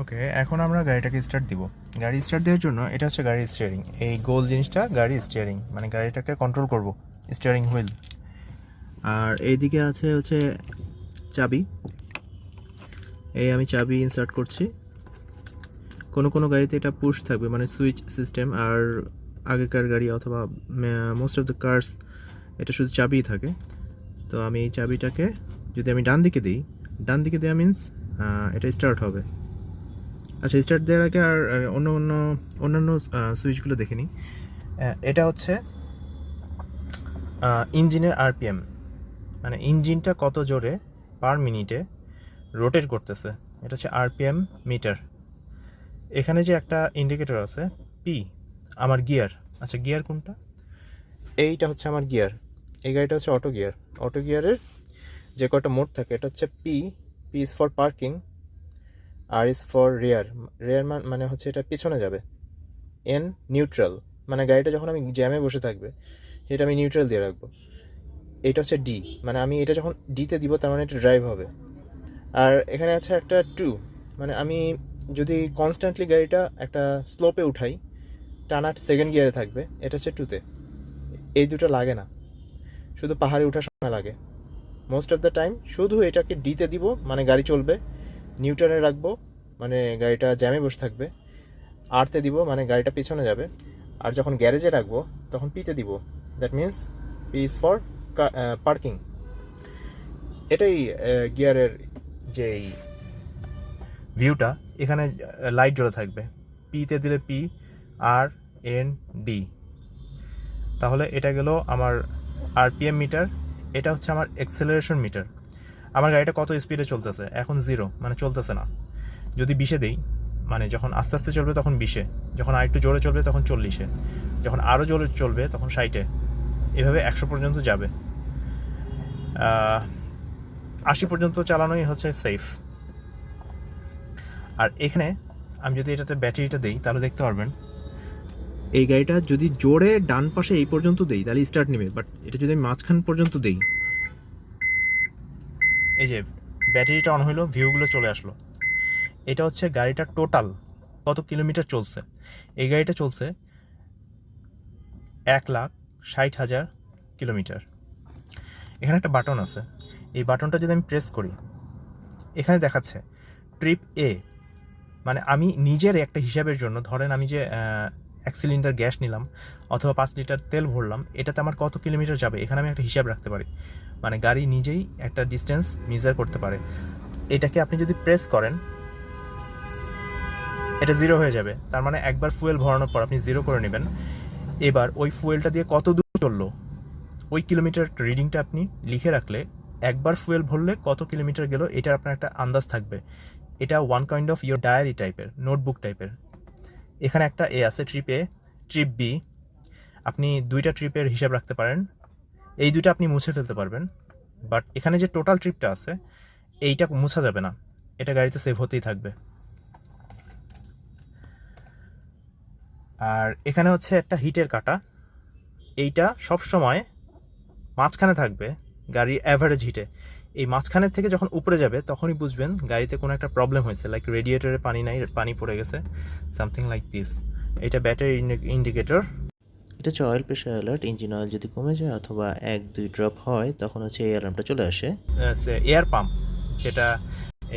ওকে, এখন আমরা গাড়িটাকে স্টার্ট দিব। গাড়ি স্টার্ট দেওয়ার জন্য এটা হচ্ছে গাড়ির স্টিয়ারিং। এই গোল জিনিসটা গাড়ির স্টিয়ারিং, মানে গাড়িটাকে কন্ট্রোল করব, স্টিয়ারিং হুইল। আর এইদিকে আছে হচ্ছে চাবি। এই আমি চাবি ইনসার্ট করছি। কোনো কোনো গাড়িতে এটা পুশ থাকবে, মানে সুইচ সিস্টেম, আর আগেকার গাড়ি অথবা মোস্ট অফ দ্য কার্স এটা শুধু চাবিই থাকে। তো আমি এই চাবিটাকে যদি আমি ডান দিকে দেওয়া মিন্স এটা স্টার্ট হবে। আচ্ছা, স্টার্ট দেওয়ার আগে আর অন্যান্য সুইচগুলো দেখে নিই। এটা হচ্ছে ইঞ্জিনের আরপিএম, মানে ইঞ্জিনটা কত জোরে পার মিনিটে রোটেট করতেছে, এটা হচ্ছে আরপিএম মিটার। এখানে যে একটা ইন্ডিকেটর আছে পি, আমার গিয়ার। আচ্ছা, গিয়ার কোনটা? এইটা হচ্ছে আমার গিয়ার। এই গাড়িটা হচ্ছে অটো গিয়ার। অটো গিয়ারের যে কটা মোড থাকে এটা হচ্ছে P is for parking, R is for rear. Rear মানে হচ্ছে এটা পিছনে যাবে। এন নিউট্রাল, মানে গাড়িটা যখন আমি জ্যামে বসে থাকবে সেটা আমি নিউট্রাল দিয়ে রাখবো। এটা হচ্ছে ডি, মানে আমি এটা যখন ডিতে দিব তার মানে এটা ড্রাইভ হবে। আর এখানে আছে একটা টু, মানে আমি যদি কনস্ট্যান্টলি গাড়িটা একটা স্লোপে উঠাই, টানা সেকেন্ড গিয়ারে থাকবে, এটা হচ্ছে টুতে। এই দুটো লাগে না, শুধু পাহাড়ে ওঠার সময় লাগে। মোস্ট অফ দ্য টাইম শুধু এটাকে ডিতে দিব, মানে গাড়ি চলবে। নিউট্রালে রাখবো, মানে গাড়িটা জ্যামে বসে থাকবে। আরতে দিব, মানে গাড়িটা পিছনে যাবে। আর যখন গ্যারেজে রাখবো তখন পিতে দিব, that means P is for parking. এটাই গিয়ারের যেই ভিউটা। এখানে লাইট জ্বলে থাকবে, পিতে দিলে পি, আর এন ডি। তাহলে এটা গেল আমার আরপিএম মিটার। এটা হচ্ছে আমার এক্সেলারেশন মিটার। আমার গাড়িটা কত স্পিডে চলতেছে, এখন 0, মানে চলতেছে না। যদি 20-এ দেই, মানে যখন আস্তে আস্তে চলবে তখন 20-এ, যখন আর একটু জোরে চলবে তখন 40-এ, যখন আরও জোরে চলবে তখন 60-এ, এভাবে 100 পর্যন্ত যাবে। 80 পর্যন্ত চালানোই হচ্ছে সেফ। আর এখানে আমি যদি এটাতে ব্যাটারিটা দেই তাহলে দেখতে পারবেন এই গাড়িটা যদি জোরে ডান পাশে এই পর্যন্ত দেই তাহলে স্টার্ট নেবে, বাট এটা যদি আমি মাঝখান পর্যন্ত দেই, এই যে ব্যাটারিটা অন হইলো, ভিউগুলো চলে আসলো। এটা হচ্ছে গাড়িটার টোটাল কত কিলোমিটার চলছে। এই গাড়িটা চলছে 1,60,000 কিলোমিটার। এখানে একটা বাটন আছে, এই বাটনটা যদি আমি প্রেস করি, এখানে দেখাচ্ছে ট্রিপ এ, মানে আমি নিজের একটা হিসাবের জন্য, ধরেন আমি যে 1 সিলিন্ডার গ্যাস নিলাম অথবা 5 লিটার তেল ভরলাম, এটাতে আমার কত কিলোমিটার যাবে এখানে আমি একটা হিসাব রাখতে পারি। মানে গাড়ি নিজেই একটা ডিস্টেন্স মেজার করতে পারে। এটাকে আপনি যদি প্রেস করেন এটা 0 হয়ে যাবে, তার মানে একবার ফুয়েল ভরানোর পর আপনি 0 করে নেবেন। এবার ওই ফুয়েলটা দিয়ে কত দূর চললো ওই কিলোমিটার রিডিংটা আপনি লিখে রাখলে একবার ফুয়েল ভরলে কত কিলোমিটার গেল এটার আপনার একটা আন্দাজ থাকবে। এটা one kind of your diary টাইপের, নোটবুক টাইপের। এখানে একটা এ আছে, ট্রিপ এ, ট্রিপ বি। আপনি 2টা ট্রিপের হিসাব রাখতে পারেন, এই 2টা আপনি মুছে ফেলতে পারবেন। বাট এখানে যে টোটাল ট্রিপটা আছে এইটা মুছা যাবে না, এটা গাড়িতে সেভ হতেই থাকবে। আর এখানে হচ্ছে একটা হিটের কাঁটা, এইটা সব সময় মাঝখানে থাকবে গাড়ির অ্যাভারেজ হিটে। এই মাঝখানের থেকে যখন উপরে যাবে তখনই বুঝবেন গাড়িতে কোনো একটা প্রবলেম হয়েছে, লাইক রেডিয়েটরে পানি নাই, পানি পড়ে গেছে, সামথিং লাইক দিস। এটা ব্যাটারি ইন্ডিকেটর। এটা হচ্ছে oil pressure alert. Engine oil যদি কমে যায় অথবা 1-2 ড্রপ হয় তখন হচ্ছে এই অ্যালার্মটা চলে আসে। এয়ার পাম্প, যেটা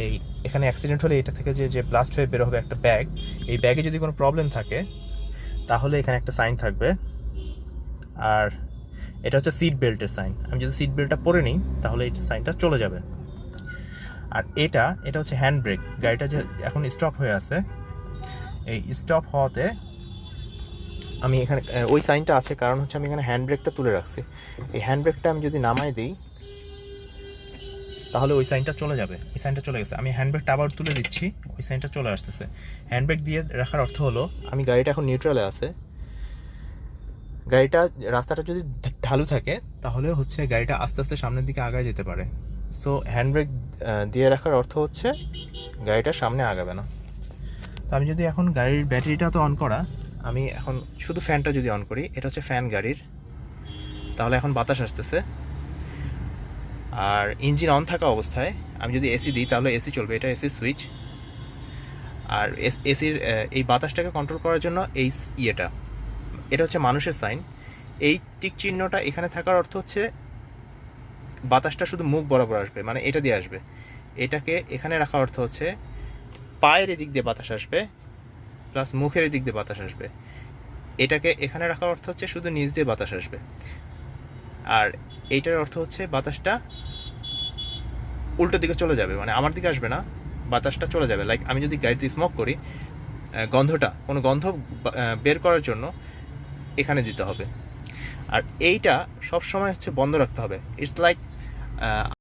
এই এখানে অ্যাক্সিডেন্ট হলে এটা থেকে যে ব্লাস্ট হয়ে বের হবে একটা ব্যাগ, এই ব্যাগে যদি কোনো প্রবলেম থাকে তাহলে এখানে একটা সাইন থাকবে। আর এটা হচ্ছে সিট বেল্টের সাইন, আমি যদি সিট বেল্টটা পরে নিই তাহলে এই সাইনটা চলে যাবে। আর এটা হচ্ছে হ্যান্ড ব্রেক। গাড়িটা যে এখন স্টপ হয়ে আছে, এই স্টপ হওয়াতে আমি এখানে ওই সাইনটা আছে, কারণ হচ্ছে আমি এখানে হ্যান্ড ব্রেকটা তুলে রাখছি। এই হ্যান্ড ব্রেকটা আমি যদি নামাই দিই তাহলে ওই সাইনটা চলে যাবে। ওই সাইনটা চলে গেছে, আমি হ্যান্ড ব্রেকটা আবার তুলে দিচ্ছি, ওই সাইনটা চলে আসতেছে। হ্যান্ড ব্রেক দিয়ে রাখার অর্থ হলো আমি গাড়িটা এখন নিউট্রালে আছে। গাড়িটা রাস্তাটা যদি ঢালু থাকে তাহলে হচ্ছে গাড়িটা আস্তে আস্তে সামনের দিকে আগায় যেতে পারে। সো হ্যান্ড ব্রেক দিয়ে রাখার অর্থ হচ্ছে গাড়িটা সামনে আগাবে না। তো আমি যদি এখন গাড়ির ব্যাটারিটা তো অন করা, আমি এখন শুধু ফ্যানটা যদি অন করি, এটা হচ্ছে ফ্যান গাড়ির, তাহলে এখন বাতাস আসতেছে। আর ইঞ্জিন অন থাকা অবস্থায় আমি যদি এসি দিই তাহলে এসি চলবে, এটা এসি সুইচ। আর এসির এই বাতাসটাকে কন্ট্রোল করার জন্য এই এটা হচ্ছে মানুষের সাইন। এই টিক চিহ্নটা এখানে থাকার অর্থ হচ্ছে বাতাসটা শুধু মুখ বরাবর আসবে, মানে এটা দিয়ে আসবে। এটাকে এখানে রাখার অর্থ হচ্ছে পায়ের এদিক দিয়ে বাতাস আসবে প্লাস মুখের এদিক দিয়ে বাতাস আসবে। এটাকে এখানে রাখার অর্থ হচ্ছে শুধু নিচ দিয়ে বাতাস আসবে। আর এইটার অর্থ হচ্ছে বাতাসটা উল্টো দিকে চলে যাবে, মানে আমার দিকে আসবে না, বাতাসটা চলে যাবে। লাইক আমি যদি গাড়িতে স্মোক করি, কোনো গন্ধ বের করার জন্য এখানে দিতে হবে। আর এইটা সব সময় হচ্ছে বন্ধ রাখতে হবে। ইটস লাইক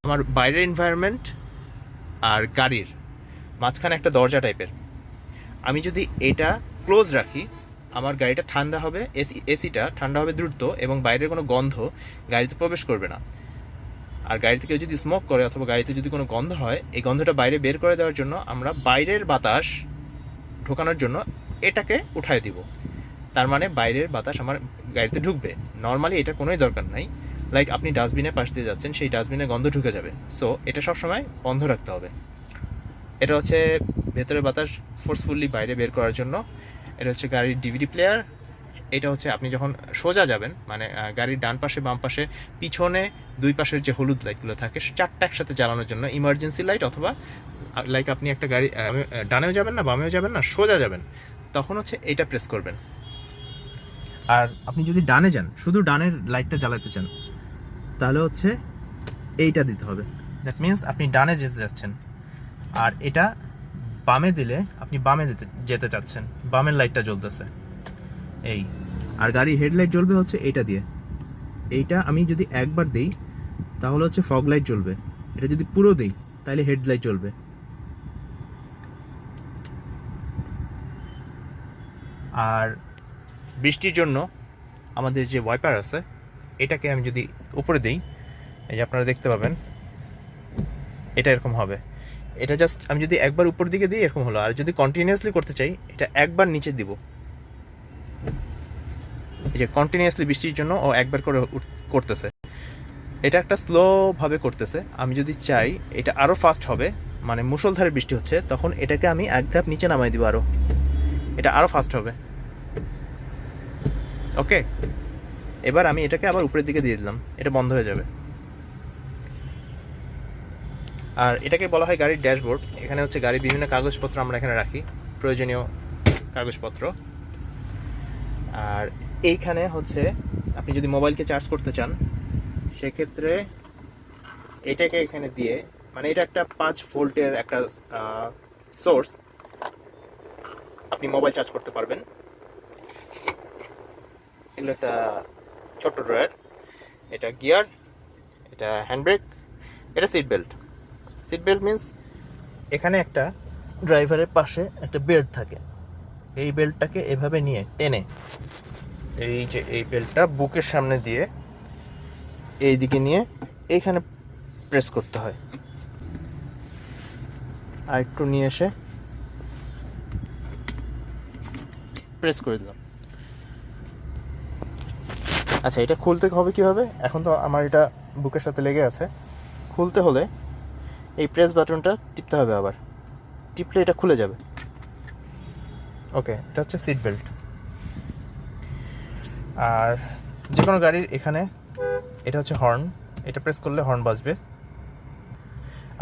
আমার বাইরের এনভায়রনমেন্ট আর গাড়ির মাঝখানে একটা দরজা টাইপের। আমি যদি এটা ক্লোজ রাখি, আমার গাড়িটা ঠান্ডা হবে, এসিটা ঠান্ডা হবে দ্রুত, এবং বাইরের কোনো গন্ধ গাড়িতে প্রবেশ করবে না। আর গাড়িতে কেউ যদি স্মোক করে অথবা গাড়িতে যদি কোনো গন্ধ হয়, এই গন্ধটা বাইরে বের করে দেওয়ার জন্য আমরা বাইরের বাতাস ঢোকানোর জন্য এটাকে উঠায় দিব। তার মানে বাইরের বাতাস আমার গাড়িতে ঢুকবে। নর্মালি এটা কোনোই দরকার নাই। লাইক আপনি ডাস্টবিনের পাশ দিয়ে যাচ্ছেন, সেই ডাস্টবিনে গন্ধ ঢুকে যাবে। সো এটা সবসময় বন্ধ রাখতে হবে। এটা হচ্ছে ভেতরের বাতাস ফোর্সফুলি বাইরে বের করার জন্য। এটা হচ্ছে গাড়ির ডিভিডি প্লেয়ার। এটা হচ্ছে আপনি যখন সোজা যাবেন, মানে গাড়ির ডান পাশে বাম পাশে পিছনে দুই পাশের যে হলুদ লাইটগুলো থাকে, চারটা একসাথে জ্বালানোর জন্য ইমার্জেন্সি লাইট, অথবা লাইক আপনি একটা গাড়ি ডানেও যাবেন না বামেও যাবেন না, সোজা যাবেন, তখন হচ্ছে এইটা প্রেস করবেন। আর আপনি যদি ডানে যান, শুধু ডানের লাইটটা জ্বালাতে চান, তাহলে হচ্ছে এইটা দিতে হবে। দ্যাট মিনস আপনি ডানে যেতে যাচ্ছেন। আর এটা বামে দিলে আপনি বামে যেতে চাচ্ছেন, বামের লাইটটা জ্বলতেছে এই। আর গাড়ির হেডলাইট জ্বলবে হচ্ছে এইটা দিয়ে। এইটা আমি যদি একবার দিই তাহলে হচ্ছে ফগ লাইট জ্বলবে। এটা যদি পুরো দিই তাহলে হেডলাইট জ্বলবে। আর বৃষ্টির জন্য আমাদের যে ওয়াইপার আছে, এটাকে আমি যদি উপরে দিই, এই যে আপনারা দেখতে পাবেন এটা এরকম হবে। এটা জাস্ট আমি যদি একবার উপর দিকে দিই এরকম হলো। আর যদি কন্টিনিউয়াসলি করতে চাই, এটা একবার নিচে দিব। এই যে কন্টিনিউয়াসলি বৃষ্টির জন্য ও একবার করে করতেছে। এটা একটা স্লোভাবে করতেছে। আমি যদি চাই এটা আরও ফাস্ট হবে, মানে মুষলধারে বৃষ্টি হচ্ছে, তখন এটাকে আমি এক ধাপ নিচে নামাই দিব, এটা আরও ফাস্ট হবে। ওকে, এবার আমি এটাকে আবার উপরের দিকে দিয়ে দিলাম, এটা বন্ধ হয়ে যাবে। আর এটাকে বলা হয় গাড়ির ড্যাশবোর্ড। এখানে হচ্ছে গাড়ির বিভিন্ন কাগজপত্র আমরা এখানে রাখি, প্রয়োজনীয় কাগজপত্র। আর এইখানে হচ্ছে আপনি যদি মোবাইলকে চার্জ করতে চান, সেক্ষেত্রে এটাকে এখানে দিয়ে, মানে এটা একটা 5 ভোল্টের একটা সোর্স, আপনি মোবাইল চার্জ করতে পারবেন। এগুলো একটা ছোট্ট ড্রয়ার, এটা গিয়ার, এটা হ্যান্ডব্রেক, এটা seat belt. Seat belt means এখানে একটা ড্রাইভারের পাশে একটা বেল্ট থাকে। এই বেল্টটাকে এভাবে নিয়ে টেনে, এই যে এই বেল্টটা বুকের সামনে দিয়ে এই দিকে নিয়ে এইখানে প্রেস করতে হয়। আর একটু নিয়ে এসে প্রেস করে দিলাম। আচ্ছা, এটা খুলতে হবে কীভাবে? এখন তো আমার এটা বুকের সাথে লেগে আছে। খুলতে হলে এই প্রেস বাটনটা টিপতে হবে, আবার টিপলে এটা খুলে যাবে। ওকে, এটা হচ্ছে সিট বেল্ট। আর যে কোনো গাড়ির এখানে এটা হচ্ছে হর্ন, এটা প্রেস করলে হর্ন বাজবে।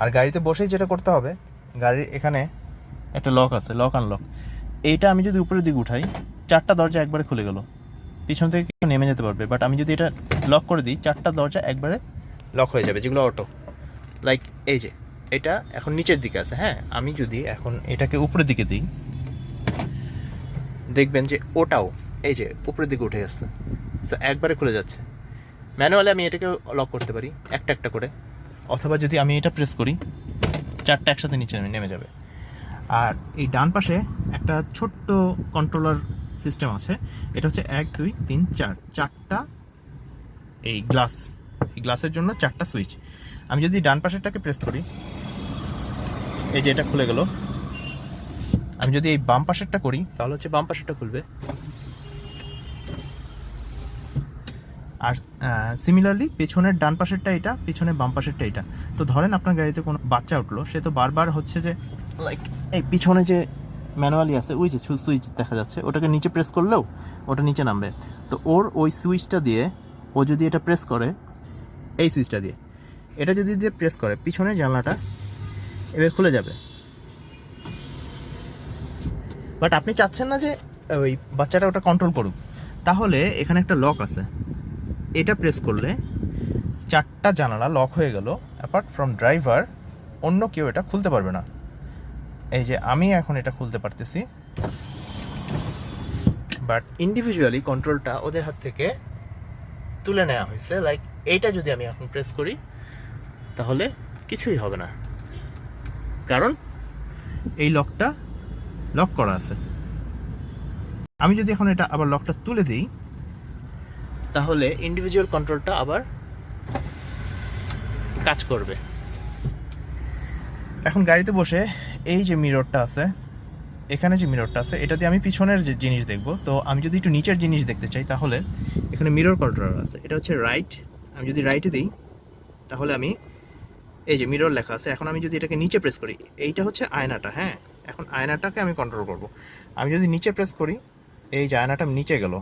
আর গাড়িতে বসেই যেটা করতে হবে, গাড়ির এখানে একটা লক আছে, লক আনলক। এইটা আমি যদি উপরের দিকে উঠাই, 4টা দরজা একবারে খুলে গেল, পিছন থেকে কেউ নেমে যেতে পারবে। বাট আমি যদি এটা লক করে দিই, 4টা দরজা একবারে লক হয়ে যাবে, যেগুলো অটো। লাইক এই যে এটা এখন নিচের দিকে আছে, হ্যাঁ, আমি যদি এখন এটাকে উপরের দিকে দিই, দেখবেন যে ওটাও এই যে উপরের দিকে উঠে যাচ্ছে, সো একবারে খুলে যাচ্ছে। ম্যানুয়ালি আমি এটাকে লক করতে পারি একটা একটা করে, অথবা যদি আমি এটা প্রেস করি, 4টা একসাথে নিচে নেমে যাবে। আর এই ডান পাশে একটা ছোট্ট কন্ট্রোলার সিস্টেম আছে। এটা হচ্ছে 1 2 3 4, 4টা এই গ্লাস, এই গ্লাসের জন্য 4টা সুইচ। আমি যদি ডান পাশেরটাকে প্রেস করি, এই যে এটা খুলে গেল। আমি যদি এই বাম পাশেরটা করি, তাহলে হচ্ছে বাম পাশেরটা খুলবে। আর সিমিলারলি পেছনের ডান পাশেরটা এটা, পিছনের বাম পাশেরটা এটা। তো ধরেন আপনার গাড়িতে কোনো বাচ্চা উঠলো, সে তো বারবার হচ্ছে যে লাইক এই পিছনে যে ম্যানুয়ালি আছে, ওই যে সুইচ দেখা যাচ্ছে, ওটাকে নিচে প্রেস করলেও ওটা নিচে নামবে। তো ওর ওই সুইচটা দিয়ে ও যদি এটা প্রেস করে, এই সুইচটা দিয়ে এটা যদি প্রেস করে, পিছনের জানলাটা এবার খুলে যাবে। বাট আপনি চাচ্ছেন না যে ওই বাচ্চাটা ওটা কন্ট্রোল করুক, তাহলে এখানে একটা লক আছে, এটা প্রেস করলে 4টা জানালা লক হয়ে গেল। অ্যাপার্ট ফ্রম ড্রাইভার অন্য কেউ এটা খুলতে পারবে না। এই যে আমি এখন এটা খুলতে পারতেছি, বাট ইন্ডিভিজুয়ালি কন্ট্রোলটা ওদের হাত থেকে তুলে নেওয়া হয়েছে। লাইক এইটা যদি আমি এখন প্রেস করি তাহলে কিছুই হবে না, কারণ এই লকটা লক করা আছে। আমি যদি এখন এটা আবার লকটা তুলে দিই তাহলে ইন্ডিভিজুয়াল কন্ট্রোলটা আবার কাজ করবে। এখন গাড়িতে বসে এই যে মিররটা আছে, এখানে যে মিররটা আছে, এটা দিয়ে আমি পিছনের যে জিনিস দেখব। তো আমি যদি একটু নিচের জিনিস দেখতে চাই তাহলে এখানে মিরর কন্ট্রোলার আছে, এটা হচ্ছে রাইট। আমি যদি রাইটে দিই তাহলে আমি এই যে মিরর লেখা আছে, এখন আমি যদি এটাকে নিচে প্রেস করি, এইটা হচ্ছে আয়নাটা। হ্যাঁ, এখন আয়নাটাকে আমি কন্ট্রোল করব। আমি যদি নিচে প্রেস করি, এই যে আয়নাটা নিচে গেল,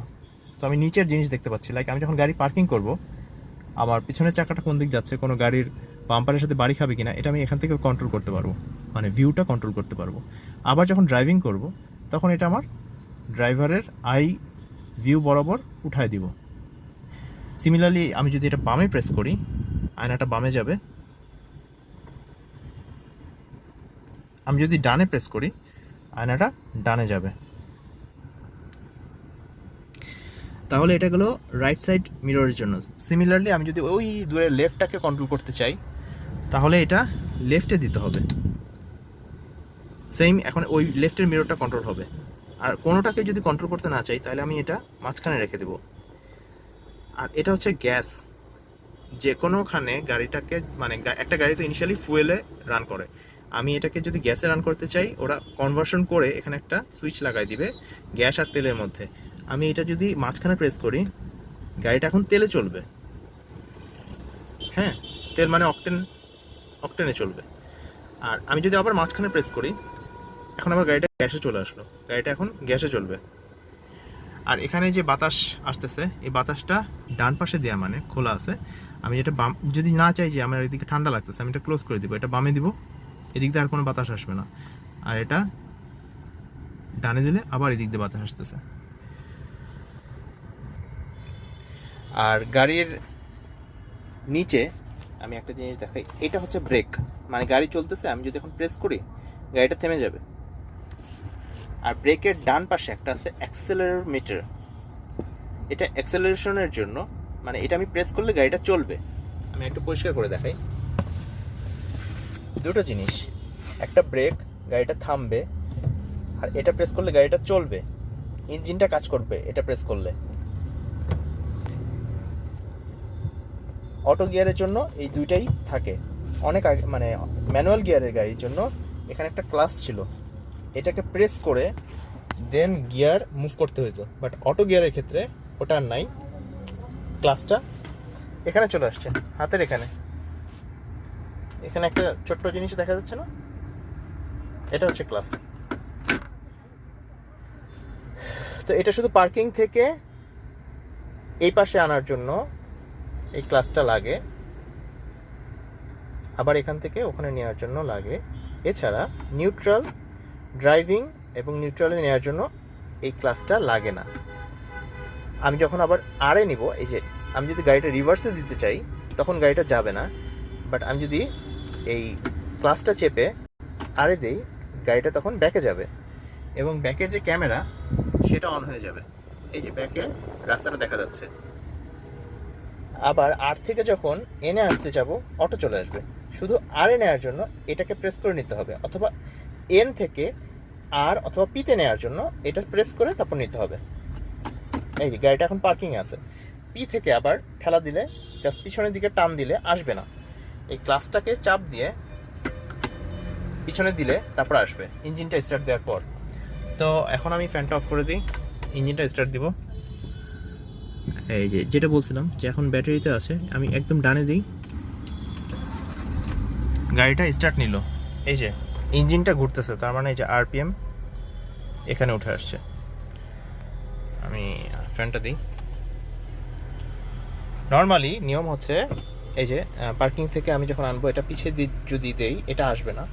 সো আমি নিচের জিনিস দেখতে পাচ্ছি। লাইক আমি যখন গাড়ি পার্কিং করব, আমার পিছনের চাকাটা কোন দিক যাচ্ছে, কোনো গাড়ির বাম্পারের সাথে বাড়ি খাবে কিনা, এটা আমি এখান থেকে কন্ট্রোল করতে পারবো, মানে ভিউটা কন্ট্রোল করতে পারবো। আবার যখন ড্রাইভিং করব তখন এটা আমার ড্রাইভারের আই ভিউ বরাবর উঠায় দিব। সিমিলারলি আমি যদি এটা বামে প্রেস করি, আয়নাটা বামে যাবে। আমি যদি ডানে প্রেস করি, আয়নাটা ডানে যাবে। তাহলে এটা গেলো রাইট সাইড মিররের জন্য। সিমিলারলি আমি যদি ওই দূরে লেফটটাকে কন্ট্রোল করতে চাই তাহলে এটা লেফটে দিতে হবে। সেম এখন ওই লেফটের মিররটা কন্ট্রোল হবে। আর কোনোটাকে যদি কন্ট্রোল করতে না চাই তাহলে আমি এটা মাঝখানে রেখে দেব। আর এটা হচ্ছে গ্যাস, যে কোনোখানে গাড়িটাকে, মানে একটা গাড়ি তো ইনিশিয়ালি ফুয়েলে রান করে, আমি এটাকে যদি গ্যাসে রান করতে চাই, ওরা কনভার্সন করে এখানে একটা সুইচ লাগাই দিবে গ্যাস আর তেলের মধ্যে। আমি এটা যদি মাঝখানে প্রেস করি, গাড়িটা এখন তেলে চলবে। হ্যাঁ, তেল মানে অকটেনে চলবে। আর আমি যদি আবার মাঝখানে প্রেস করি, এখন আবার গাড়িটা গ্যাসে চলে আসলো, গাড়িটা এখন গ্যাসে চলবে। আর এখানে যে বাতাস আসতেছে, এই বাতাসটা ডান পাশে দেওয়া মানে খোলা আছে। আমি যেটা বাম, যদি না চাই যে আমার এদিকে ঠান্ডা লাগতেছে, আমি এটা ক্লোজ করে দিব, এটা বামে দিব, এদিক দিয়ে আর কোনো বাতাস আসবে না। আর এটা ডানে দিলে আবার এদিক দিয়ে বাতাস আসতেছে। আর গাড়ির নিচে আমি একটা জিনিস দেখাই, এটা হচ্ছে ব্রেক, মানে গাড়ি চলতেছে, আমি যদি এখন প্রেস করি গাড়িটা থেমে যাবে। আর ব্রেকের ডান পাশে একটা আছে অ্যাক্সেলারোমিটার, এটা অ্যাক্সেলারেশনের জন্য, মানে এটা আমি প্রেস করলে গাড়িটা চলবে। আমি একটু পরিষ্কার করে দেখাই। দুটো জিনিস, একটা ব্রেক, গাড়িটা থামবে, আর এটা প্রেস করলে গাড়িটা চলবে, ইঞ্জিনটা কাজ করবে এটা প্রেস করলে। অটো গিয়ারের জন্য এই দুইটাই থাকে। অনেক আগে, মানে ম্যানুয়াল গিয়ারের গাড়ির জন্য এখানে একটা ক্লাস ছিল, এটাকে প্রেস করে দেন গিয়ার মুভ করতে হতো। বাট অটো গিয়ারের ক্ষেত্রে ওটা আর নাই, ক্লাসটা এখানে চলে আসছে হাতের এখানে। এখানে একটা ছোট্ট জিনিস দেখা যাচ্ছে না, এটা হচ্ছে ক্লাস। তো এটা শুধু পার্কিং থেকে এই পাশে আনার জন্য এই ক্লাসটা লাগে, আবার এখান থেকে ওখানে নেওয়ার জন্য লাগে। এছাড়া নিউট্রাল, ড্রাইভিং এবং নিউট্রালে নেওয়ার জন্য এই ক্লাসটা লাগে না। আমি যখন আবার আরে নিব, এই যে আমি যদি গাড়িটা রিভার্সে দিতে চাই তখন গাড়িটা যাবে না। বাট আমি যদি এই ক্লাসটা চেপে আরে দিই, গাড়িটা তখন ব্যাকে যাবে এবং ব্যাকের যে ক্যামেরা সেটা অন হয়ে যাবে। এই যে ব্যাকের রাস্তাটা দেখা যাচ্ছে। আবার আর থেকে যখন এনে আসতে যাব, অটো চলে আসবে। শুধু আর এ নেওয়ার জন্য এটাকে প্রেস করে নিতে হবে, অথবা এন থেকে আর অথবা পিতে নেওয়ার জন্য এটা প্রেস করে তারপর নিতে হবে। এই যে গাড়িটা এখন পার্কিংয়ে আছে, পি থেকে আবার ঠেলা দিলে, জাস্ট পিছনের দিকে টান দিলে আসবে না। এই ক্লাসটাকে চাপ দিয়ে পিছনে দিলে তারপর আসবে ইঞ্জিনটা স্টার্ট দেওয়ার পর। তো এখন আমি ফ্যানটা অফ করে দিই, ইঞ্জিনটা স্টার্ট দিব। এই যে যেটা বলছিলাম যে এখন ব্যাটারিতে আছে, আমি একদম ডানে দিই, গাড়িটা স্টার্ট নিল। এই যে ইঞ্জিনটা ঘুরতেছে, তার মানে এই যে আরপিএম এখানে উঠে আসছে। আমি ফ্যানটা দিই। নর্মালি নিয়ম হচ্ছে এই যে পার্কিং থেকে আমি যখন আনবো এটা পিছিয়ে যদি দেই এটা আসবে না।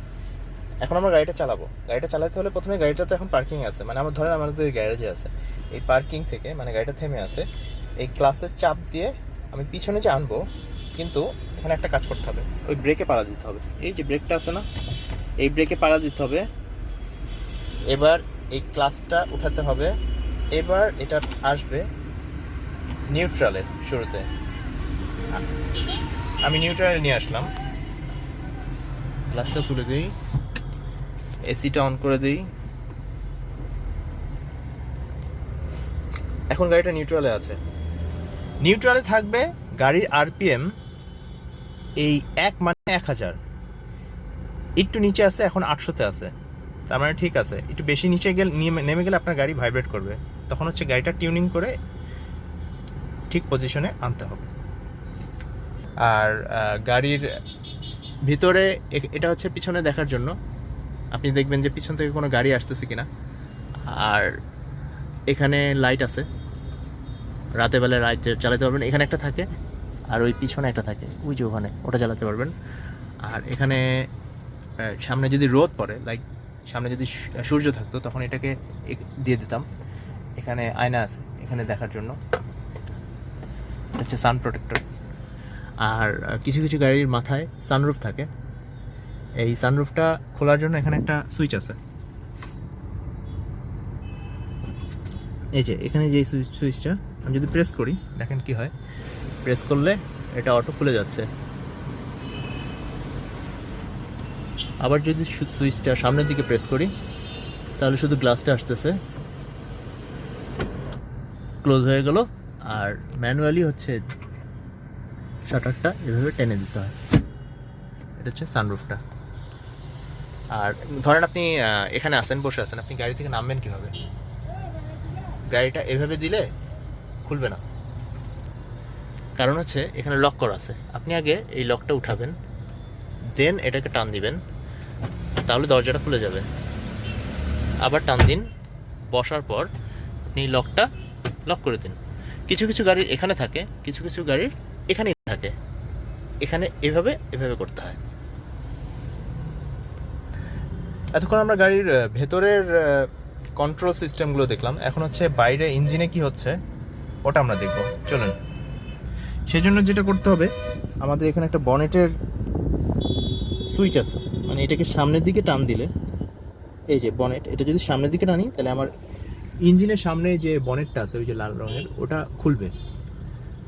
এখন আমরা গাড়িটা চালাবো, গাড়িটা চালাতে হলে প্রথমে গাড়িটা তো এখন পার্কিং আছে, মানে আমার ধরেন আমাদের গ্যারেজে আছে, এই পার্কিং থেকে মানে গাড়িটা থেমে আছে, এই ক্লাসের চাপ দিয়ে আমি পিছনে যে আনবো, কিন্তু এখানে একটা কাজ করতে হবে, ওই ব্রেকে পাড়া দিতে হবে। এই যে ব্রেকটা আছে না, এই ব্রেকে পাড়া দিতে হবে। এবার এই ক্লাসটা উঠাতে হবে। এবার এটা আসবে নিউট্রালের শুরুতে। আমি নিউট্রালে নিয়ে আসলাম, গ্লাসটা তুলে দিই, এসিটা অন করে দিই। এখন গাড়িটা নিউট্রালে আছে। নিউট্রালে থাকবে গাড়ির আরপিএম এই 1000, একটু নিচে আছে, এখন 800-তে আছে, তার মানে ঠিক আছে। একটু বেশি নিচে গেলে নেমে গেলে আপনার গাড়ি ভাইব্রেট করবে, তখন হচ্ছে গাড়িটা টিউনিং করে ঠিক পজিশনে আনতে হবে। আর গাড়ির ভিতরে এটা হচ্ছে পিছনে দেখার জন্য, আপনি দেখবেন যে পিছন থেকে কোনো গাড়ি আসতেছে কিনা। আর এখানে লাইট আছে, রাতের বেলায় লাইট চালাতে পারবেন, এখানে একটা থাকে আর ওই পিছনে একটা থাকে, ওই যে ওখানে, ওটা চালাতে পারবেন। আর এখানে সামনে যদি রোদ পড়ে, লাইক সামনে যদি সূর্য থাকতো তখন এটাকে দিয়ে দিতাম। এখানে আয়না আছে এখানে দেখার জন্য, হচ্ছে সান প্রোটেক্টর। আর কিছু কিছু গাড়ির মাথায় সানরুফ থাকে, এই সানরুফটা খোলার জন্য এখানে একটা সুইচ আছে। এই যে এখানে যে সুইচটা আমি যদি প্রেস করি, দেখেন কি হয়, প্রেস করলে এটা অটো খুলে যাচ্ছে। আবার যদি সুইচটা সামনের দিকে প্রেস করি তাহলে শুধু গ্লাসটা আসতেছে, ক্লোজ হয়ে গেল। আর ম্যানুয়ালি হচ্ছে শাটারটা এভাবে টেনে দিতে হয়। এটা হচ্ছে সানরুফটা। আর ধরেন আপনি এখানে আছেন, বসে আছেন, আপনি গাড়ি থেকে নামবেন কীভাবে? গাড়িটা এভাবে দিলে খুলবে না, কারণ হচ্ছে এখানে লক করা আছে। আপনি আগে এই লকটা উঠাবেন, দেন এটাকে টান দিবেন, তাহলে দরজাটা খুলে যাবে। আবার টান দিন, বসার পর আপনি লকটা লক করে দিন। কিছু কিছু গাড়ির এখানে থাকে, কিছু কিছু গাড়ির এখানেই থাকে, এখানে এভাবে এভাবে করতে হয়। এতক্ষণ আমরা গাড়ির ভেতরের কন্ট্রোল সিস্টেমগুলো দেখলাম, এখন হচ্ছে বাইরে ইঞ্জিনে কি হচ্ছে ওটা আমরা দেখব, চলুন। সেই জন্য যেটা করতে হবে, আমাদের এখানে একটা বনেটের সুইচ আছে, মানে এটাকে সামনের দিকে টান দিলে, এই যে বনেট, এটা যদি সামনের দিকে টানি তাহলে আমার ইঞ্জিনের সামনে যে বনেটটা আছে ওই যে লাল রঙের, ওটা খুলবে।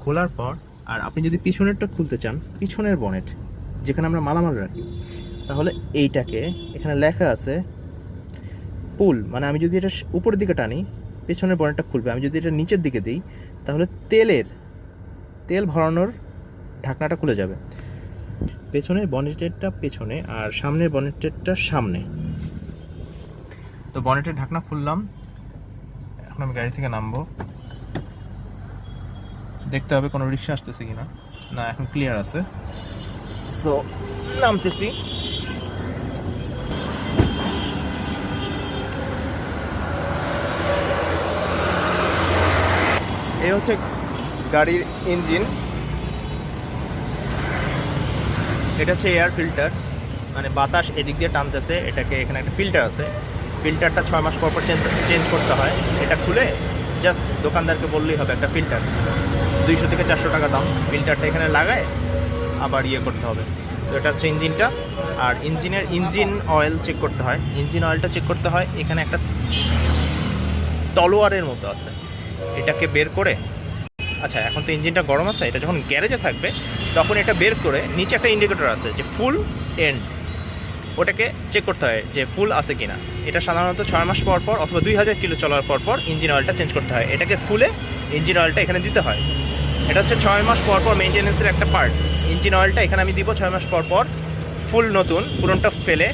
খোলার পর আর আপনি যদি পিছনেরটা খুলতে চান, পিছনের বনেট যেখানে আমরা মালামাল রাখি, তাহলে এইটাকে এখানে লেখা আছে পুল, মানে আমি যদি এটা উপরের দিকে টানি পেছনের বনেটটা খুলবে। আমি যদি এটা নিচের দিকে দিই তাহলে তেল ভরানোর ঢাকনাটা খুলে যাবে। পেছনের বনেটেরটা পেছনে আর সামনের বনেটেরটা সামনে। তো বনেটের ঢাকনা খুললাম, এখন আমি গাড়ি থেকে নামবো, দেখতে হবে কোনো রিক্সা আসতেছে কিনা। না, এখন ক্লিয়ার আছে। সো নামতেছি। এই হচ্ছে গাড়ির ইঞ্জিন, এটা হচ্ছে এয়ার ফিল্টার, মানে বাতাস এদিক দিয়ে টানতেছে এটাকে। এখানে একটা ফিল্টার আছে, ফিল্টারটা 6 মাস পর চেঞ্জ করতে হয়। এটা খুলে জাস্ট দোকানদারকে বললেই হবে একটা ফিল্টার, 200 থেকে 400 টাকা দাম। ফিল্টারটা এখানে লাগায় আবার করতে হবে। তো এটা হচ্ছে ইঞ্জিনটা। আর ইঞ্জিন অয়েল চেক করতে হয়, ইঞ্জিন অয়েলটা চেক করতে হয়। এখানে একটা তলোয়ারের মতো আছে, এটাকে বের করে, আচ্ছা এখন তো ইঞ্জিনটা গরম আছে, এটা যখন গ্যারেজে থাকবে তখন এটা বের করে নিচে একটা ইন্ডিকেটর আছে যে ফুল এন্ড, ওটাকে চেক করতে হয় যে ফুল আছে কিনা। এটা সাধারণত 6 মাস পর পর অথবা 2000 কিলো চলার পর ইঞ্জিন অয়েলটা চেঞ্জ করতে হয়। এটাকে ফুলে ইঞ্জিন অয়েলটা এখানে দিতে হয়। এটা হচ্ছে 6 মাস পর মেনটেন্যান্সের একটা পার্ট। ইঞ্জিন অয়েলটা এখানে আমি দিব 6 মাস পর ফুল নতুন, পুরনটা ফেলে।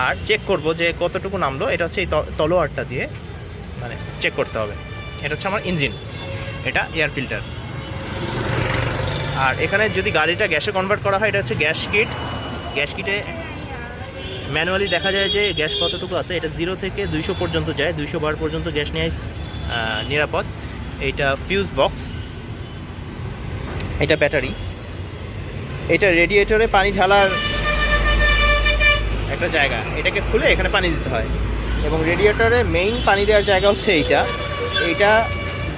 আর চেক করব যে কতটুকু নামলো, এটা হচ্ছে এই তলোয়ারটা দিয়ে মানে চেক করতে হবে। এটা হচ্ছে আমার ইঞ্জিন, এটা এয়ার ফিল্টার। আর এখানে যদি গাড়িটা গ্যাসে কনভার্ট করা হয়, এটা হচ্ছে গ্যাস কিট। গ্যাস কিটে ম্যানুয়ালি দেখা যায় যে গ্যাস কতটুকু আছে। এটা 0 থেকে 200 পর্যন্ত যায়, 200 বার পর্যন্ত গ্যাস নেওয়াই নিরাপদ। এইটা ফিউজ বক্স, এটা ব্যাটারি, এটা রেডিয়েটরে পানি ঢালার একটা জায়গা, এটাকে খুলে এখানে পানি দিতে হয়। এবং রেডিয়েটরে মেইন পানি দেওয়ার জায়গা হচ্ছে এইটা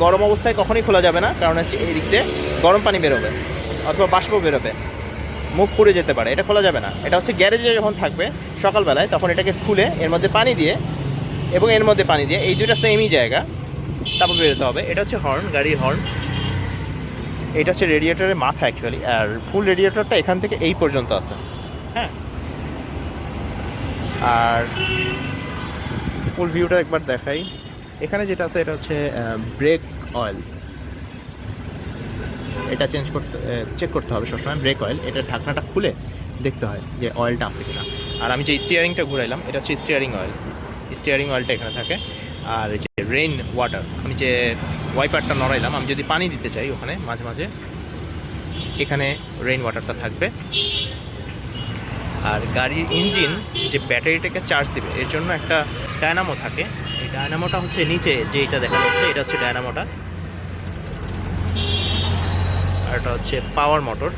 গরম অবস্থায় কখনোই খোলা যাবে না, কারণ হচ্ছে এই দিক দিয়ে গরম পানি বেরোবে অথবা বাষ্প বেরোবে, মুখ পুড়ে যেতে পারে, এটা খোলা যাবে না। এটা হচ্ছে গ্যারেজে যখন থাকবে সকালবেলায়, তখন এটাকে খুলে এর মধ্যে পানি দিয়ে এবং এর মধ্যে পানি দিয়ে, এই দুইটা সেমই জায়গা, তারপর বেরোতে হবে। এটা হচ্ছে হর্ন, গাড়ির হর্ন। এটা হচ্ছে রেডিয়েটরের মাথা অ্যাকচুয়ালি, আর ফুল রেডিয়েটরটা এখান থেকে এই পর্যন্ত আছে। হ্যাঁ, আর ফুল ভিউটা একবার দেখাই। এখানে যেটা আছে এটা হচ্ছে ব্রেক অয়েল, এটা চেক করতে হবে সবসময়। ব্রেক অয়েল, এটা ঢাকনাটা খুলে দেখতে হয় যে অয়েলটা আছে কিনা। আর আমি যে স্টিয়ারিংটা ঘুরাইলাম এটা হচ্ছে স্টিয়ারিং অয়েল, স্টিয়ারিং অয়েলটা এখানে থাকে। আর এই যে রেইন ওয়াটার, আমি যে ওয়াইপারটা নড়াইলাম, আমি যদি পানি দিতে চাই ওখানে মাঝে মাঝে এখানে রেইন ওয়াটারটা থাকবে। আর গাড়ির ইঞ্জিন যে ব্যাটারিটাকে চার্জ দেবে এর জন্য একটা ডায়নামো থাকে। এই ডায়নামোটা হচ্ছে নিচে যে এটা দেখা যাচ্ছে, এটা হচ্ছে ডায়নামোটা। আর এটা হচ্ছে পাওয়ার মোটর,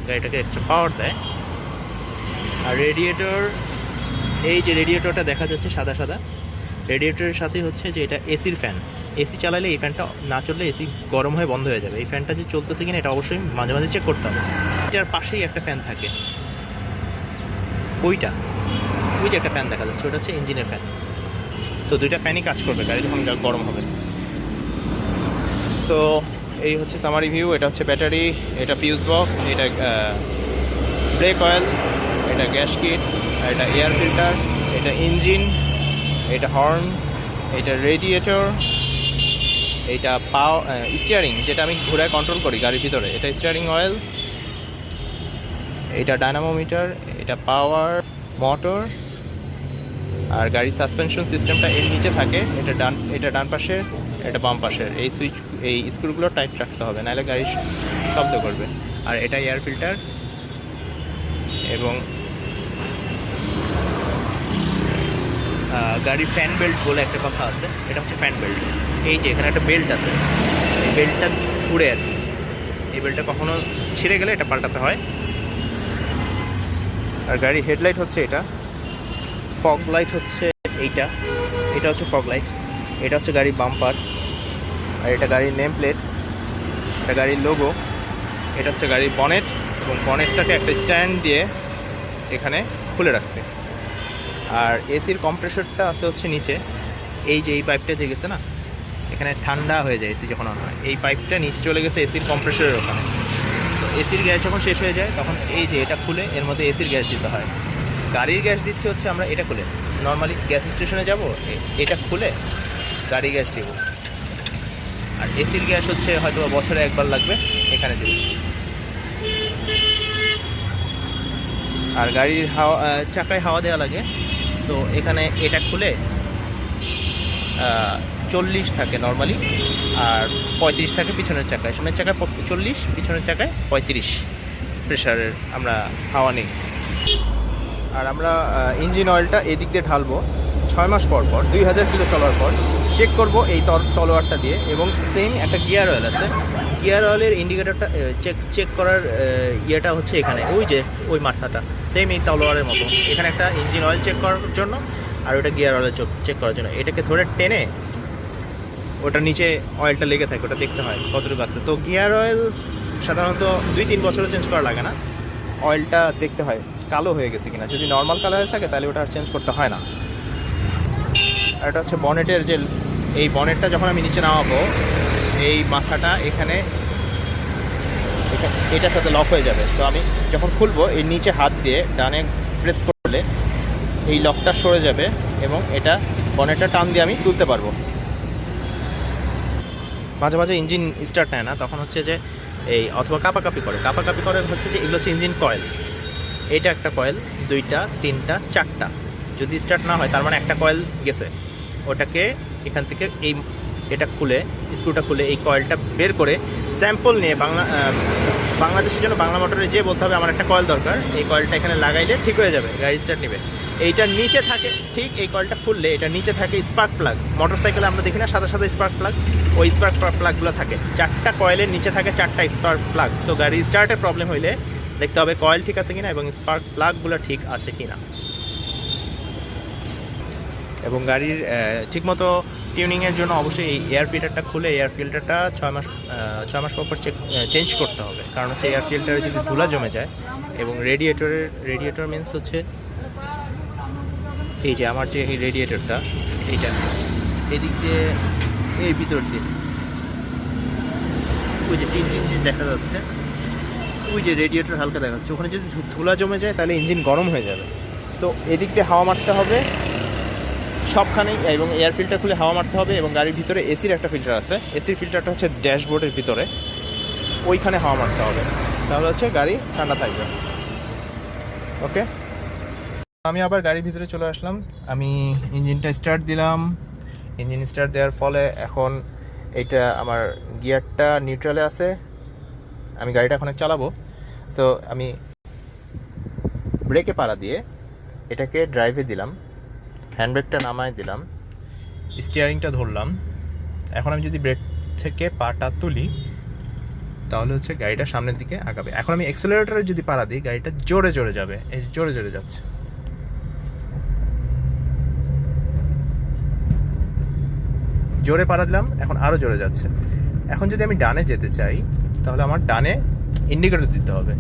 গাড়িটাকে এক্সট্রা পাওয়ার দেয়। আর রেডিয়েটর, এই যে রেডিয়েটরটা দেখা যাচ্ছে সাদা সাদা, রেডিয়েটরের সাথে হচ্ছে যে এটা এসির ফ্যান। এসি চালালে এই ফ্যানটা না চললে এসি গরম হয়ে বন্ধ হয়ে যাবে। এই ফ্যানটা যে চলতেছে কিনা এটা অবশ্যই মাঝে মাঝে চেক করতে হবে। এটার পাশেই একটা ফ্যান থাকে, ওই যে একটা ফ্যান দেখা যাচ্ছে, ওটা হচ্ছে ইঞ্জিনের ফ্যান। তো দুইটা ফ্যানই কাজ করবে গাড়ি যখন গরম হবে। তো এই হচ্ছে সামারি ভিউ। এটা হচ্ছে ব্যাটারি, এটা ফিউজ বক্স, এটা ব্রেক অয়েল, এটা গ্যাস কিট, এটা এয়ার ফিল্টার, এটা ইঞ্জিন, এটা হর্ন, এটা রেডিয়েটর, এটা স্টিয়ারিং যেটা আমি ঘুরায় কন্ট্রোল করি গাড়ির ভিতরে, এটা স্টিয়ারিং অয়েল, এটা ডায়নামোমিটার, এটা পাওয়ার মোটর। আর গাড়ির সাসপেনশন সিস্টেমটা এর নিচে থাকে, এটা ডান পাশের, এটা বাম পাশের। এই স্ক্রুগুলো টাইট রাখতে হবে, নাহলে গাড়ি শব্দ করবে। আর এটা এয়ার ফিল্টার। এবং গাড়ির ফ্যান বেল্ট বলে একটা কথা আছে, এটা হচ্ছে ফ্যান বেল্ট। এই যে এখানে একটা বেল্ট আছে, এই বেল্টটা ঘুরে আর কি, এই বেল্টটা কখনো ছিঁড়ে গেলে এটা পাল্টাতে হয়। আর গাড়ির হেডলাইট হচ্ছে এটা, ফগ লাইট হচ্ছে এটা হচ্ছে ফগ লাইট, এটা হচ্ছে গাড়ির বাম্পার, আর এটা গাড়ির নেম প্লেট, এটা গাড়ির লোগো, এটা হচ্ছে গাড়ির বনেট। এবং বনেটটাকে একটা স্ট্যান্ড দিয়ে এখানে খুলে রাখছে। আর এসির কম্প্রেসরটা আছে হচ্ছে নিচে, এই যে এই পাইপটা যে গেছে না, এখানে ঠান্ডা হয়ে যায় এসি যখন অন হয়, এই পাইপটা নিচে চলে গেছে এসির কম্প্রেসরের ওখানে। তো এসির গ্যাস যখন শেষ হয়ে যায় তখন এই যে এটা খুলে এর মধ্যে এসির গ্যাস দিতে হয়। গাড়ির গ্যাস দিচ্ছে হচ্ছে আমরা এটা খুলে, নর্মালি গ্যাস স্টেশনে যাব, এটা খুলে গাড়ি গ্যাস দেব। আর এসির গ্যাস হচ্ছে হয়তো বছরে একবার লাগবে, এখানে দেব। আর গাড়ির চাকায় হাওয়া দেওয়া লাগে, তো এখানে এটা খুলে 40 থাকে নর্মালি, আর 35 থাকে পিছনের চাকায়। সামনের চাকায় 40, পিছনের চাকায় 35 প্রেশারের আমরা হাওয়া নিই। আর আমরা ইঞ্জিন অয়েলটা এদিক দিয়ে ঢালবো 6 মাস পর 2000 কিলো চলার পর চেক করব এই তলোয়ারটা দিয়ে। এবং সেম একটা গিয়ার অয়েল আছে, গিয়ার অয়েলের ইন্ডিকেটরটা চেক করার ইয়েটা হচ্ছে এখানে, ওই যে ওই মাথাটা সেম এই তলোয়ারের মতো। এখানে একটা ইঞ্জিন অয়েল চেক করার জন্য আর ওটা গিয়ার অয়েল চেক করার জন্য। এটাকে ধরে টেনে ওটা নিচে অয়েলটা লেগে থাকে, ওটা দেখতে হয় কতটুকু আছে। তো গিয়ার অয়েল সাধারণত 2-3 বছরও চেঞ্জ করা লাগে না, অয়েলটা দেখতে হয় কালো হয়ে গেছে কিনা। যদি নর্মাল কালারের থাকে তাহলে ওটা আর চেঞ্জ করতে হয় না। আর এটা হচ্ছে বনেটের যে, এই বনেটটা যখন আমি নিচে নামাবো এই মাথাটা এখানে এটার সাথে লক হয়ে যাবে। তো আমি যখন খুলবো এই নিচে হাত দিয়ে ডানে প্রেস করলে এই লকটা সরে যাবে এবং এটা বনেটটা টান দিয়ে আমি তুলতে পারবো। মাঝে মাঝে ইঞ্জিন স্টার্ট নেয় না, তখন হচ্ছে যে এই অথবা কাপাকাপি করে হচ্ছে যে এগুলো হচ্ছে ইঞ্জিন কয়েল। এইটা একটা কয়েল, 2টা 3টা 4টা, যদি স্টার্ট না হয় তার মানে একটা কয়েল গেছে। ওটাকে এখান থেকে এটা খুলে, স্ক্রুটা খুলে এই কয়েলটা বের করে স্যাম্পল নিয়ে বাংলাদেশের জন্য বাংলা মোটরে যে বলতে হবে আমার একটা কয়েল দরকার, এই কয়েলটা এখানে লাগাইলে ঠিক হয়ে যাবে, গাড়ি স্টার্ট নেবে। এইটার নিচে থাকে, ঠিক এই কয়েলটা খুললে এটা নিচে থাকে স্পার্ক প্লাগ। মোটরসাইকেলে আমরা দেখি না সাদা সাদা স্পার্ক প্লাগ, ওই স্পার্ক প্লাগগুলো থাকে। 4টা কয়েলের নিচে থাকে 4টা স্পার্ক প্লাগ। সো গাড়ি স্টার্টের প্রবলেম হইলে দেখতে হবে কয়েল ঠিক আছে কিনা এবং স্পার্ক প্লাগগুলো ঠিক আছে কিনা। এবং গাড়ির ঠিকমতো টিউনিংয়ের জন্য অবশ্যই এই এয়ার ফিল্টারটা খুলে এয়ার ফিল্টারটা 6 মাস পর চেঞ্জ করতে হবে। কারণ হচ্ছে এয়ার ফিল্টারে যদি ধুলা জমে যায় এবং রেডিয়েটর মিনস হচ্ছে এই যে আমার যে এই রেডিয়েটরটা এইটা এদিক দিয়ে এই ভিতর দিয়ে ওই যে টিন দেখা যাচ্ছে, ওই যে রেডিয়েটর হালকা দেখা যাচ্ছে, ওখানে যদি ধুলা জমে যায় তাহলে ইঞ্জিন গরম হয়ে যাবে। তো এদিক দিয়ে হাওয়া মারতে হবে সবখানেই, এবং এয়ার ফিল্টার খুলে হাওয়া মারতে হবে। এবং গাড়ির ভিতরে এসির একটা ফিল্টার আছে, এসির ফিল্টারটা হচ্ছে ড্যাশবোর্ডের ভিতরে, ওইখানে হাওয়া মারতে হবে, তাহলে হচ্ছে গাড়ি ঠান্ডা থাকবে। ওকে, আমি আবার গাড়ির ভিতরে চলে আসলাম। আমি ইঞ্জিনটা স্টার্ট দিলাম। ইঞ্জিন স্টার্ট দেওয়ার ফলে এখন এইটা আমার গিয়ারটা নিউট্রালে আছে, আমি গাড়িটা এখন চালাবো। সো আমি ব্রেকে পাড়া দিয়ে এটাকে ড্রাইভে দিলাম, হ্যান্ডব্রেকটা নামায় দিলাম, স্টিয়ারিংটা ধরলাম। এখন আমি যদি ব্রেক থেকে পাটা তুলি তাহলে হচ্ছে গাড়িটা সামনের দিকে আগাবে। এখন আমি অ্যাক্সেলারেটরে যদি পাড়া দিই গাড়িটা জোরে জোরে যাবে, এই জোরে জোরে যাচ্ছে। জোরে পাড়া দিলাম, এখন আরও জোরে যাচ্ছে। এখন যদি আমি ডানে যেতে চাই তাহলে আমার ডানে ইন্ডিকেটর দিতে হবে,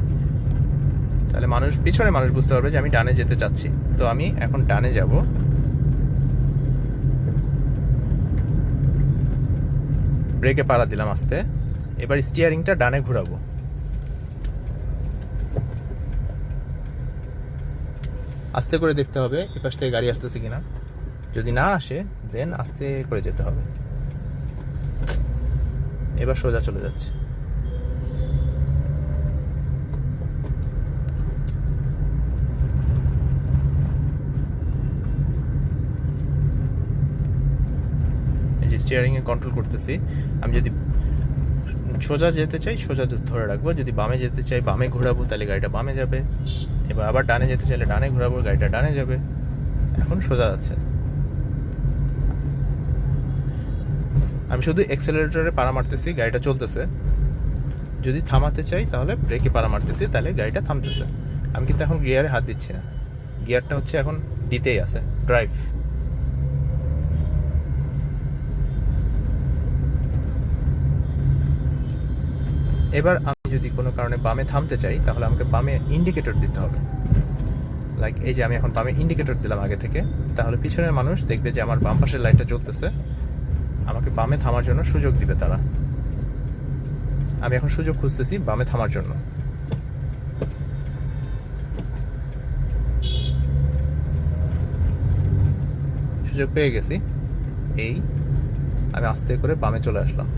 তাহলে পিছনে মানুষ বুঝতে পারবে যে আমি ডানে যেতে চাচ্ছি। তো আমি এখন ডানে যাব, ব্রেকে পাড়া দিলাম আস্তে। এবার স্টিয়ারিংটা ডানে ঘোরাবো, আস্তে করে দেখতে হবে এপাশ থেকে গাড়ি আসতেছে কিনা, যদি না আসে দেন আস্তে করে যেতে হবে। এবার সোজা চলে যাচ্ছে। এই যে স্টিয়ারিংয়ে কন্ট্রোল করতেছি। আমি যদি সোজা যেতে চাই সোজা ধরে রাখবো, যদি বামে যেতে চাই বামে ঘোরাবো, তাহলে গাড়িটা বামে যাবে। এবার আবার ডানে যেতে চাইলে ডানে ঘোরাবো, গাড়িটা ডানে যাবে। এখন সোজা যাচ্ছে। আমি শুধু অ্যাক্সেলারেটরে পাড়া মারতেছি, গাড়িটা চলতেছে। যদি থামাতে চাই তাহলে ব্রেকে পাড়া মারতেছি, তাহলে গাড়িটা থামতেছে। আমি কিন্তু এখন গিয়ারে হাত দিচ্ছি না, গিয়ারটা হচ্ছে এখন দিতেই আছে, ড্রাইভ। এবার আমি যদি কোনো কারণে বামে থামতে চাই তাহলে আমাকে বামে ইন্ডিকেটর দিতে হবে। লাইক এই যে আমি এখন বামে ইন্ডিকেটর দিলাম আগে থেকে, তাহলে পিছনের মানুষ দেখবে যে আমার বাম পাশের লাইটটা জ্বলতেছে, আমাকে বামে থামার জন্য সুযোগ দিবে তারা। আমি এখন সুযোগ খুঁজতেছি বামে থামার জন্য। সুযোগ পেয়ে গেছি, এই আমি আস্তে করে বামে চলে আসলাম,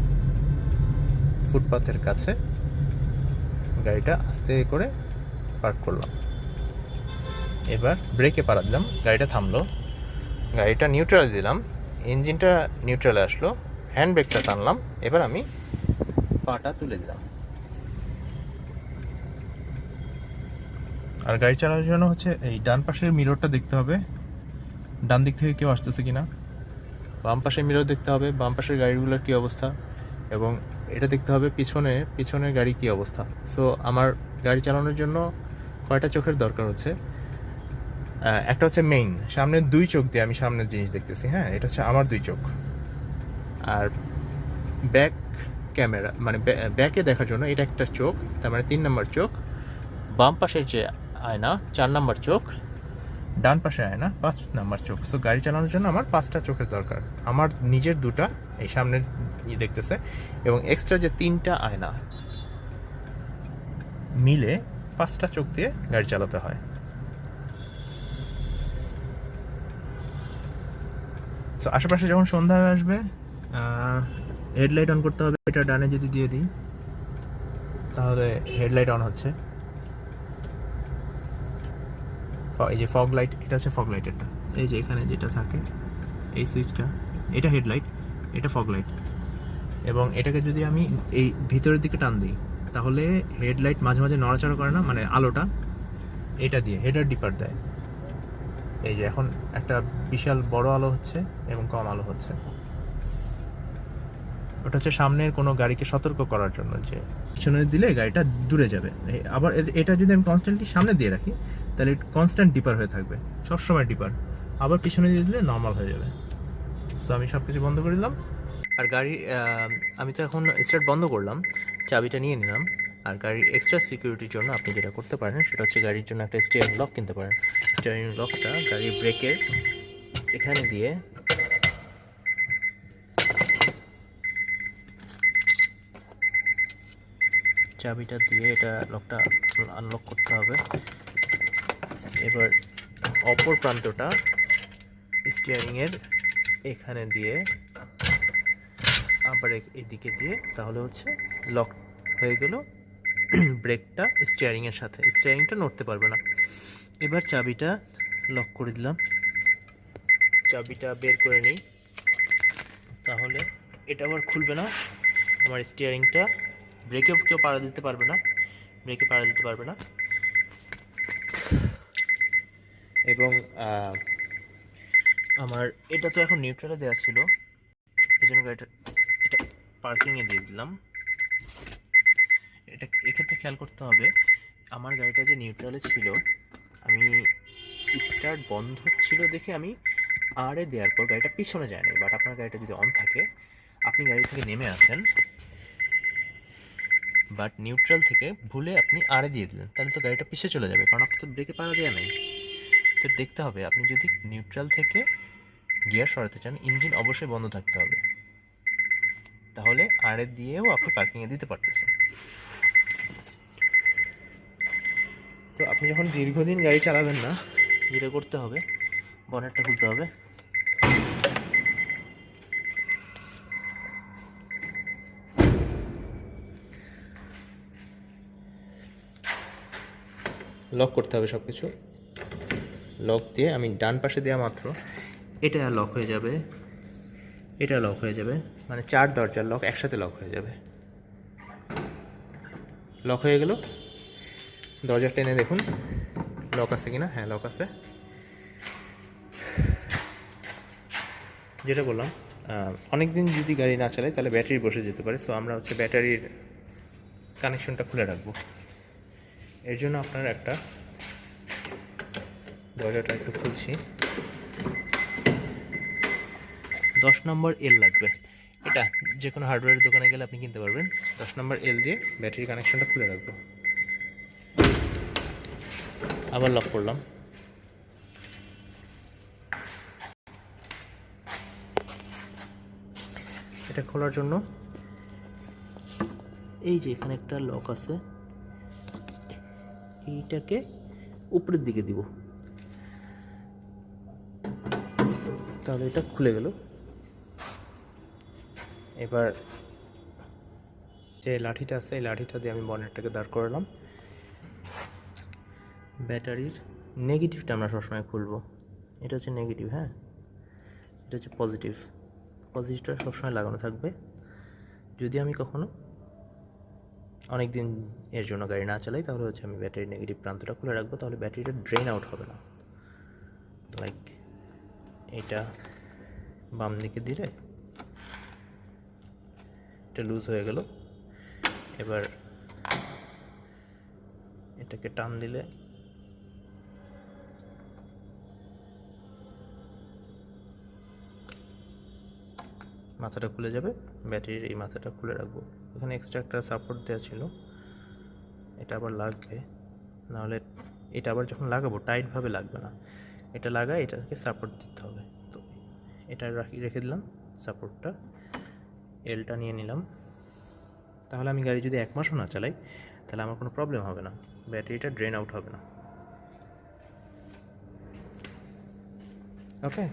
ফুটপাথের কাছে গাড়িটা আস্তে করে পার্ক করলাম। এবার ব্রেকে পাড়া দিলাম, গাড়িটা থামলো, গাড়িটা নিউট্রালে দিলাম, ইঞ্জিনটা নিউট্রালে আসলো, হ্যান্ড ব্রেকটা টানলাম। এবার আমি পাটা তুলে দিলাম। আর গাড়ি চালানোর জন্য হচ্ছে এই ডান পাশের মিররটা দেখতে হবে, ডান দিক থেকে কেউ আসতেছে কিনা। বাম পাশের মিরর দেখতে হবে, বাম পাশের গাড়িগুলোর কী অবস্থা, এবং এটা দেখতে হবে পিছনের গাড়ি কী অবস্থা। সো আমার গাড়ি চালানোর জন্য কয়টা চোখের দরকার হচ্ছে, একটা হচ্ছে মেইন সামনের 2 চোখ দিয়ে আমি সামনের জিনিস দেখতেছি, হ্যাঁ এটা হচ্ছে আমার 2 চোখ। আর ব্যাক ক্যামেরা মানে ব্যাকে দেখার জন্য এটা একটা চোখ, তার মানে 3 নম্বর চোখ। বাম পাশের যে আয়না 4 নম্বর চোখ, ডান পাশে আয়না 5 নম্বর চোখ। সো গাড়ি চালানোর জন্য আমার 5টা চোখের দরকার। আমার নিজের 2টা এই সামনের দেখতেছে, এবং এক্সট্রা যে 3টা আয়না মিলে 5টা চোখ দিয়ে গাড়ি চালাতে হয়। তো আশেপাশে যখন সন্ধ্যা হয়ে আসবে হেডলাইট অন করতে হবে। এটা ডানে যদি দিয়ে দিই তাহলে হেডলাইট অন হচ্ছে। এই যে ফগ লাইট, এটা হচ্ছে ফগ লাইটেরটা, এই যে এখানে যেটা থাকে এই সুইচটা, এটা হেডলাইট, এটা ফগ লাইট। এবং এটাকে যদি আমি এই ভিতরের দিকে টান দিই তাহলে হেডলাইট মাঝে মাঝে নড়াচড়া করে না, মানে আলোটা এটা দিয়ে হেডার ডিপার দেয়। এই যে এখন একটা বিশাল বড় আলো হচ্ছে এবং কম আলো হচ্ছে, ওটা হচ্ছে সামনের কোনো গাড়িকে সতর্ক করার জন্য, যে পিছনে দিলে গাড়িটা দূরে যাবে। আবার এটা যদি আমি কনস্ট্যান্টলি সামনে দিয়ে রাখি তাহলে কনস্ট্যান্ট ডিপার হয়ে থাকবে, সবসময় ডিপার। আবার পিছনে দিয়ে দিলে নর্মাল হয়ে যাবে। সো আমি সব কিছু বন্ধ করে দিলাম। আর গাড়ি আমি তো এখন স্টার্ট বন্ধ করলাম, চাবিটা নিয়ে নিলাম। আর গাড়ির এক্সট্রা সিকিউরিটির জন্য আপনি যেটা করতে পারেন সেটা হচ্ছে গাড়ির জন্য একটা স্টিয়ারিং লক কিনতে পারেন। স্টিয়ারিং লকটা গাড়ির ব্রেকের এখানে দিয়ে চাবিটা দিয়ে এটা লকটা আনলক করতে হবে। এবার অপর প্রান্তটা স্টিয়ারিংয়ের এখানে দিয়ে আবার এদিকে দিয়ে, তাহলে হচ্ছে লক হয়ে গেল ব্রেকটা স্টিয়ারিংয়ের সাথে, স্টিয়ারিংটা নড়তে পারবে না। এবার চাবিটা লক করে দিলাম, চাবিটা বের করে নিই, তাহলে এটা আবার খুলবে না। আমার স্টিয়ারিংটা ব্রেকেও কেউ পাড়া দিতে পারবে না, ব্রেকে পাড়া দিতে পারবে না। এবং আমার এটা তো এখন নিউট্রালে দেওয়া ছিল, এই জন্য গাড়িটা এটা পার্কিংয়ে দিয়ে দিলাম। এটা এক্ষেত্রে খেয়াল করতে হবে, আমার গাড়িটা যে নিউট্রালে ছিল, আমি স্টার্ট বন্ধ ছিল দেখে আমি আরে দেওয়ার পর গাড়িটা পিছনে যায়নি। বাট আপনার গাড়িটা যদি অন থাকে, আপনি গাড়ি থেকে নেমে আসেন, বাট নিউট্রাল থেকে ভুলে আপনি আরে দিয়ে দিলেন, তাহলে তো গাড়িটা পিছিয়ে চলে যাবে, কারণ আপনার তো ব্রেকে পাড়া দেওয়া নেই। তো দেখতে হবে, আপনি যদি নিউট্রাল থেকে গিয়ার সরাতে চান, ইঞ্জিন অবশ্যই বন্ধ থাকতে হবে, তাহলে আরে দিয়েও আপনি পার্কিংয়ে দিতে পারতেছেন। তো আপনি যখন দীর্ঘদিন গাড়ি চালাবেন না, যেটা করতে হবে, বনেটটা খুলতে হবে। লক করতে হবে সব কিছু। লক দিয়ে আমি ডান পাশে দেওয়া মাত্র এটা লক হয়ে যাবে, এটা লক হয়ে যাবে, মানে 4 দরজার লক একসাথে লক হয়ে যাবে। লক হয়ে গেল। দরজা টেনে দেখুন লক আছে কিনা। হ্যাঁ, লক আছে। যেটা বললাম, অনেক দিন যদি গাড়ি না চালাই তাহলে ব্যাটারি বসে যেতে পারে। সো আমরা হচ্ছে ব্যাটারির কানেকশনটা খুলে রাখবো। এর জন্য আপনার একটা দরজাটা একটু খুলছি, 10 নম্বর এল লাগবে। এটা যে কোনো হার্ডওয়্যারের দোকানে গেলে আপনি কিনতে পারবেন। 10 নম্বর এল দিয়ে ব্যাটারি কানেকশনটা খুলে রাখবো। আবার লক করলাম। এটা খোলার জন্য এই যে এখানে একটা লক আছে, এইটাকে উপরের দিকে দিব, তাহলে এটা খুলে গেল। এবার যে লাঠিটা আছে, এই লাঠিটা দিয়ে আমি বনেটটাকে দাঁড় করালাম। ব্যাটারির নেগেটিভটা আমরা সবসময় খুলবো। এটা হচ্ছে নেগেটিভ, হ্যাঁ, এটা হচ্ছে পজিটিভ। পজিটিভটা সবসময় লাগানো থাকবে। যদি আমি কখনো অনেক দিন এর জন্য গাড়ি না চালাই, তাহলে হচ্ছে আমি ব্যাটারির নেগেটিভ প্রান্তটা খুলে রাখবো, তাহলে ব্যাটারিটা ড্রেন আউট হবে না। লাইক এটা বাম দিকে দিলে এটা লুজ হয়ে গেল। এবার এটাকে টান দিলে মাথাটা খুলে যাবে। ব্যাটারির এই মাথাটা খুলে রাখবো। এখানে এক্সট্রা একটা সাপোর্ট দেওয়া ছিল, এটা আবার লাগবে, নাহলে এটা আবার যখন লাগাবো টাইটভাবে লাগবে না। এটা লাগায় এটাকে সাপোর্ট দিতে হবে। তো এটা রেখে দিলাম সাপোর্টটা, এলটা নিয়ে নিলাম। তাহলে আমি গাড়ি যদি 1 মাসও না চালাই তাহলে আমার কোনো প্রবলেম হবে না, ব্যাটারিটা ড্রেন আউট হবে না। ওকে,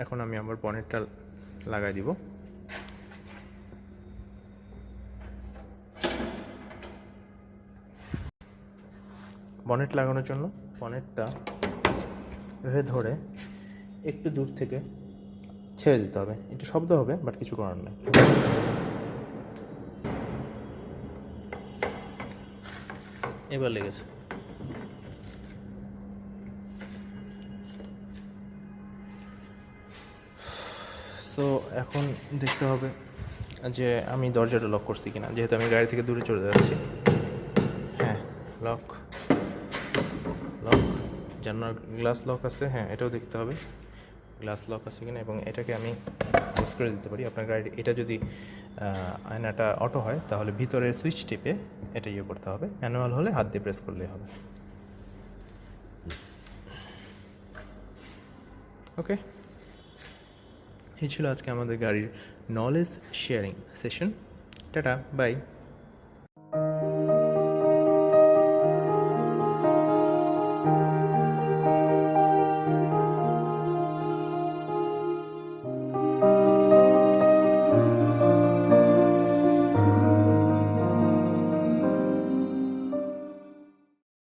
এখন আমি আমার বনেটটা লাগাই দিব। বনেট লাগানোর জন্য বনেটটা এভাবে ধরে একটু দূর থেকে ছেড়ে দিতে হবে, একটু শব্দ হবে বাট কিছু করার নেই। এবার লেগেছে। তো এখন দেখতে হবে যে আমি দরজাটা লক করছি কিনা, যেহেতু আমি গাড়ি থেকে দূরে চলে যাচ্ছি। হ্যাঁ, লক লক, জানালার গ্লাস লক আছে, হ্যাঁ এটাও দেখতে হবে গ্লাস লক আছে কিনা, এবং এটাকে আমি ইউজ করে দিতে পারি। আপনার গাড়ির এটা যদি আয়নাটা অটো হয় তাহলে ভিতরের সুইচ টিপে এটা ইয়ে করতে হবে, ম্যানুয়াল হলে হাত দিয়ে প্রেস করলেই হবে। ওকে, এই ছিল আজকে আমাদের গাড়ির knowledge sharing session. Tata, by.